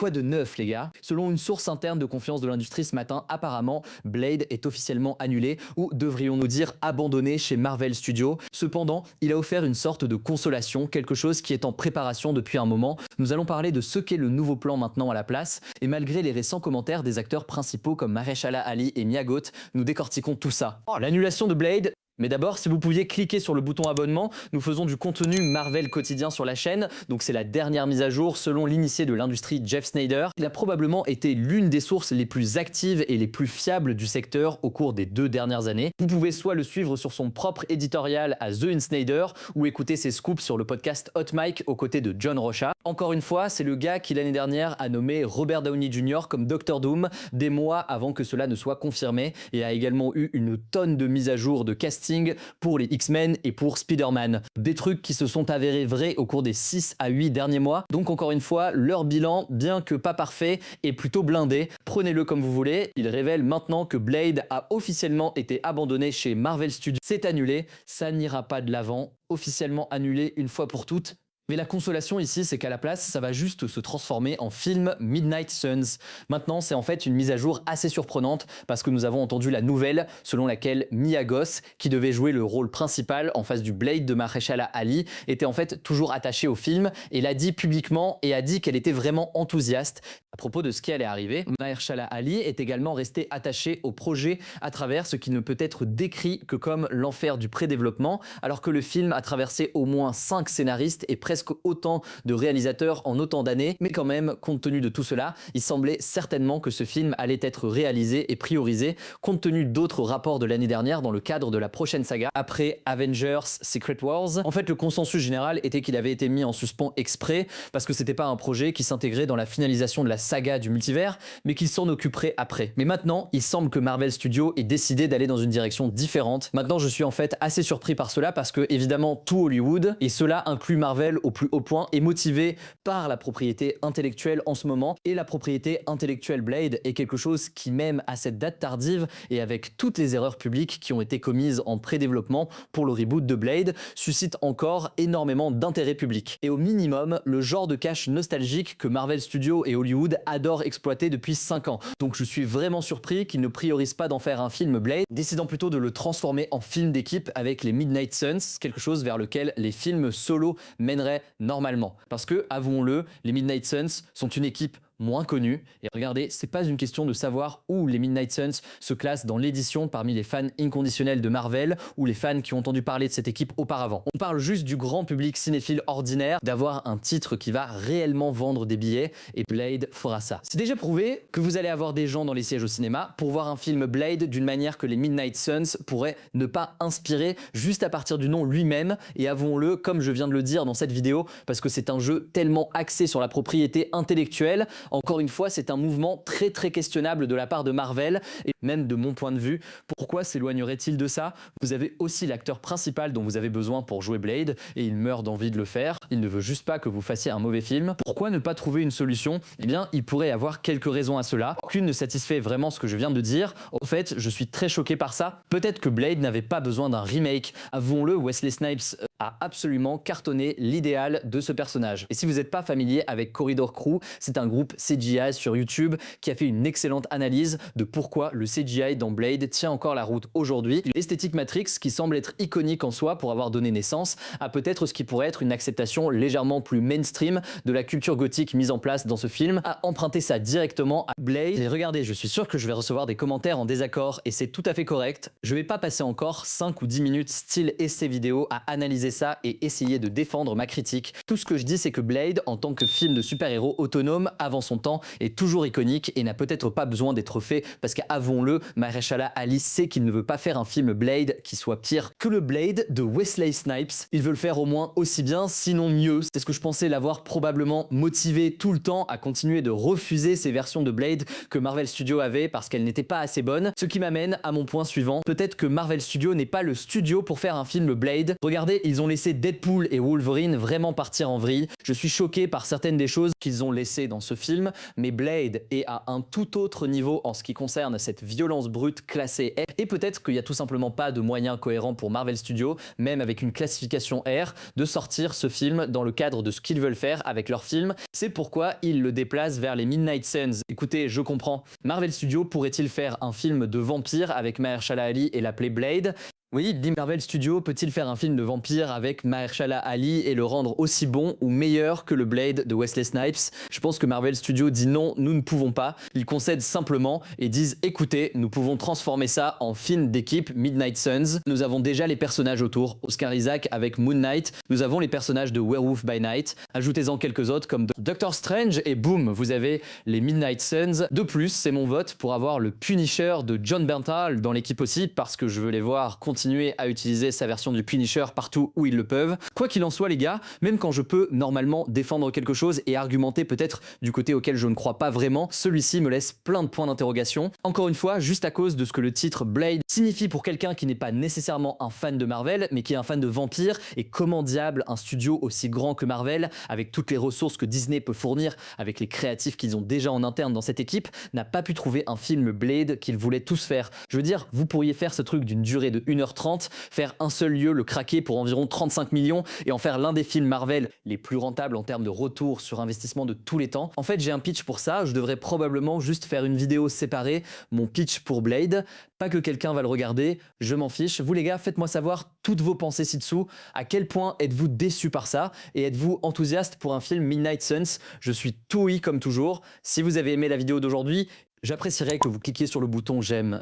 Quoi de neuf les gars? Selon une source interne de confiance de l'industrie ce matin, apparemment, Blade est officiellement annulé, ou devrions-nous dire abandonné chez Marvel Studios. Cependant, il a offert une sorte de consolation, quelque chose qui est en préparation depuis un moment. Nous allons parler de ce qu'est le nouveau plan maintenant à la place, et malgré les récents commentaires des acteurs principaux comme Mahershala Ali et Mia Goth, nous décortiquons tout ça. Oh, l'annulation de Blade. Mais d'abord, si vous pouviez cliquer sur le bouton abonnement, nous faisons du contenu Marvel quotidien sur la chaîne, donc c'est la dernière mise à jour selon l'initié de l'industrie Jeff Snyder. Il a probablement été l'une des sources les plus actives et les plus fiables du secteur au cours des 2 dernières années. Vous pouvez soit le suivre sur son propre éditorial à The Snyder ou écouter ses scoops sur le podcast Hot Mic aux côtés de John Rocha. Encore une fois, c'est le gars qui l'année dernière a nommé Robert Downey Jr. comme Dr. Doom des mois avant que cela ne soit confirmé et a également eu une tonne de mises à jour de casting pour les X-Men et pour Spider-Man. Des trucs qui se sont avérés vrais au cours des 6 à 8 derniers mois. Donc encore une fois, leur bilan, bien que pas parfait, est plutôt blindé. Prenez-le comme vous voulez. Il révèle maintenant que Blade a officiellement été abandonné chez Marvel Studios. C'est annulé, ça n'ira pas de l'avant. Officiellement annulé une fois pour toutes. Mais la consolation ici, c'est qu'à la place, ça va juste se transformer en film Midnight Suns. Maintenant, c'est en fait une mise à jour assez surprenante parce que nous avons entendu la nouvelle selon laquelle Mia Goth, qui devait jouer le rôle principal en face du Blade de Mahershala Ali, était en fait toujours attachée au film et l'a dit publiquement et a dit qu'elle était vraiment enthousiaste à propos de ce qui allait arriver. Mahershala Ali est également resté attaché au projet à travers ce qui ne peut être décrit que comme l'enfer du pré-développement, alors que le film a traversé au moins 5 scénaristes et presque autant de réalisateurs en autant d'années, mais quand même, compte tenu de tout cela, il semblait certainement que ce film allait être réalisé et priorisé, compte tenu d'autres rapports de l'année dernière dans le cadre de la prochaine saga, après Avengers Secret Wars. En fait, le consensus général était qu'il avait été mis en suspens exprès, parce que c'était pas un projet qui s'intégrait dans la finalisation de la saga du multivers, mais qu'il s'en occuperait après. Mais maintenant, il semble que Marvel Studios ait décidé d'aller dans une direction différente. Maintenant, je suis en fait assez surpris par cela, parce que évidemment, tout Hollywood, et cela inclut Marvel au plus haut point, est motivé par la propriété intellectuelle en ce moment, et la propriété intellectuelle Blade est quelque chose qui, même à cette date tardive et avec toutes les erreurs publiques qui ont été commises en pré-développement pour le reboot de Blade, suscite encore énormément d'intérêt public. Et au minimum, le genre de cache nostalgique que Marvel Studios et Hollywood adorent exploiter depuis 5 ans. Donc je suis vraiment surpris qu'ils ne priorisent pas d'en faire un film Blade, décidant plutôt de le transformer en film d'équipe avec les Midnight Suns, quelque chose vers lequel les films solo mèneraient normalement. Parce que, avouons-le, les Midnight Suns sont une équipe moins connue. Et regardez, c'est pas une question de savoir où les Midnight Suns se classent dans l'édition parmi les fans inconditionnels de Marvel ou les fans qui ont entendu parler de cette équipe auparavant. On parle juste du grand public cinéphile ordinaire d'avoir un titre qui va réellement vendre des billets et Blade fera ça. C'est déjà prouvé que vous allez avoir des gens dans les sièges au cinéma pour voir un film Blade d'une manière que les Midnight Suns pourraient ne pas inspirer juste à partir du nom lui-même et avouons-le, comme je viens de le dire dans cette vidéo, parce que c'est un jeu tellement axé sur la propriété intellectuelle. Encore une fois, c'est un mouvement très questionnable de la part de Marvel et même de mon point de vue. Pourquoi s'éloignerait-il de ça? Vous avez aussi l'acteur principal dont vous avez besoin pour jouer Blade et il meurt d'envie de le faire. Il ne veut juste pas que vous fassiez un mauvais film. Pourquoi ne pas trouver une solution? Eh bien, il pourrait y avoir quelques raisons à cela. Aucune ne satisfait vraiment ce que je viens de dire. En fait, je suis très choqué par ça. Peut-être que Blade n'avait pas besoin d'un remake. Avouons-le, Wesley Snipes a absolument cartonné l'idéal de ce personnage. Et si vous n'êtes pas familier avec Corridor Crew, c'est un groupe CGI sur YouTube qui a fait une excellente analyse de pourquoi le CGI dans Blade tient encore la route aujourd'hui. L'esthétique Matrix, qui semble être iconique en soi pour avoir donné naissance, a peut-être ce qui pourrait être une acceptation légèrement plus mainstream de la culture gothique mise en place dans ce film, a emprunté ça directement à Blade. Et regardez, je suis sûr que je vais recevoir des commentaires en désaccord et c'est tout à fait correct. Je vais pas passer encore 5 ou 10 minutes style essai vidéo à analyser ça et essayer de défendre ma critique. Tout ce que je dis, c'est que Blade, en tant que film de super-héros autonome avant son temps, est toujours iconique et n'a peut-être pas besoin d'être fait parce qu'avouons-le, Mahershala Ali sait qu'il ne veut pas faire un film Blade qui soit pire que le Blade de Wesley Snipes. Il veut le faire au moins aussi bien, sinon mieux. C'est ce que je pensais l'avoir probablement motivé tout le temps à continuer de refuser ces versions de Blade que Marvel Studios avait parce qu'elles n'étaient pas assez bonnes. Ce qui m'amène à mon point suivant. Peut-être que Marvel Studios n'est pas le studio pour faire un film Blade. Regardez, ils Ils ont laissé Deadpool et Wolverine vraiment partir en vrille. Je suis choqué par certaines des choses qu'ils ont laissées dans ce film, mais Blade est à un tout autre niveau en ce qui concerne cette violence brute classée R. Et peut-être qu'il n'y a tout simplement pas de moyens cohérents pour Marvel Studios, même avec une classification R, de sortir ce film dans le cadre de ce qu'ils veulent faire avec leur film. C'est pourquoi ils le déplacent vers les Midnight Suns. Écoutez, je comprends. Marvel Studios pourrait-il faire un film de vampire avec Mahershala Ali et l'appeler Blade ? Oui, dit Marvel Studios peut-il faire un film de vampire avec Mahershala Ali et le rendre aussi bon ou meilleur que le Blade de Wesley Snipes? Je pense que Marvel Studios dit non, nous ne pouvons pas. Ils concèdent simplement et disent écoutez, nous pouvons transformer ça en film d'équipe Midnight Suns. Nous avons déjà les personnages autour, Oscar Isaac avec Moon Knight, nous avons les personnages de Werewolf by Night, ajoutez-en quelques autres comme Doctor Strange et boum, vous avez les Midnight Suns. De plus, c'est mon vote pour avoir le Punisher de Jon Bernthal dans l'équipe aussi parce que je veux les voir continuer à utiliser sa version du Punisher partout où ils le peuvent. Quoi qu'il en soit les gars, même quand je peux normalement défendre quelque chose et argumenter peut-être du côté auquel je ne crois pas vraiment, celui-ci me laisse plein de points d'interrogation. Encore une fois, juste à cause de ce que le titre Blade signifie pour quelqu'un qui n'est pas nécessairement un fan de Marvel, mais qui est un fan de vampires, et comment diable un studio aussi grand que Marvel, avec toutes les ressources que Disney peut fournir, avec les créatifs qu'ils ont déjà en interne dans cette équipe, n'a pas pu trouver un film Blade qu'ils voulaient tous faire. Je veux dire, vous pourriez faire ce truc d'une durée de 1h30, faire un seul lieu, le craquer pour environ 35 millions et en faire l'un des films Marvel les plus rentables en termes de retour sur investissement de tous les temps. En fait, j'ai un pitch pour ça, je devrais probablement juste faire une vidéo séparée, mon pitch pour Blade, pas que quelqu'un va le regarder, je m'en fiche. Vous les gars, faites-moi savoir toutes vos pensées ci-dessous, à quel point êtes-vous déçus par ça et êtes-vous enthousiaste pour un film Midnight Suns? Je suis tout oui comme toujours. Si vous avez aimé la vidéo d'aujourd'hui, j'apprécierais que vous cliquiez sur le bouton j'aime.